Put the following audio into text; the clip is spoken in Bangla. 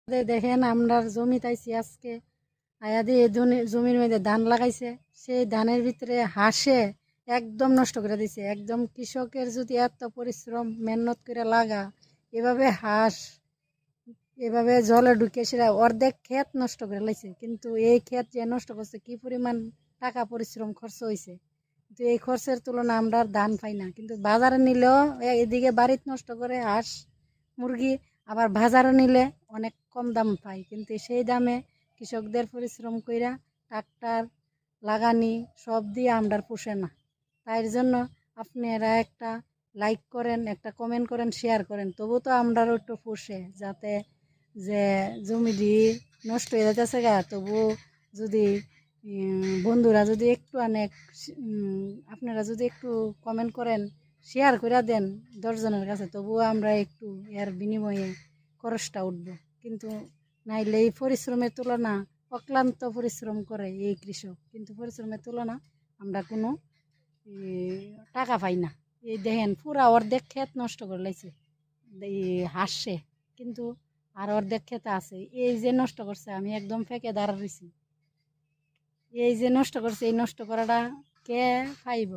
দেখেন আমরা জমি তাইছি আজকে আয়া দিয়ে জমির মধ্যে ধান লাগাইছে, সেই ধানের ভিতরে হাঁসে একদম নষ্ট করে দিছে। একদম কৃষকের যদি এত পরিশ্রম মেহনত করে লাগা, এভাবে হাঁস এভাবে জলে ঢুকে সেটা অর্ধেক ক্ষেত নষ্ট করে লাইছে। কিন্তু এই ক্ষেত যে নষ্ট করছে, কি পরিমাণ টাকা পরিশ্রম খরচ হয়েছে, কিন্তু এই খরচের তুলনা আমরা আর ধান পাই না। কিন্তু বাজারে নিলেও এদিকে বাড়িতে নষ্ট করে হাঁস মুরগি, আবার বাজারে নিলে অনেক কম দাম পাই, কিন্তু সেই দামে কৃষকদের পরিশ্রম কইরা ট্রাক্টর লাগানি সব দিয়ে আমরা পোষে না। তাই জন্য আপনারা একটা লাইক করেন, একটা কমেন্ট করেন, শেয়ার করেন, তবু তো আমরাও একটু পোষে, যাতে যে জমিটি নষ্ট হয়ে যাচ্ছে গা, তবু যদি বন্ধুরা যদি একটু অনেক আপনারা যদি একটু কমেন্ট করেন, শেয়ার করে দেন 10 জনের কাছে, তবুও আমরা একটু এর বিনিময়ে খরচটা উঠবো। কিন্তু নাইলে এই পরিশ্রমের তুলনা, অক্লান্ত পরিশ্রম করে এই কৃষক, কিন্তু পরিশ্রমের তুলনা আমরা কোনো টাকা পাই না। এই দেখেন পুরা অর্ধেক ক্ষেত নষ্ট করে লাইছে এই হাসছে, কিন্তু আর অর্ধেক ক্ষেত আছে। এই যে নষ্ট করছে, আমি একদম ফেঁকে দাঁড়া রয়েছি। এই যে নষ্ট করছে, এই নষ্ট করাটা কে পাইব?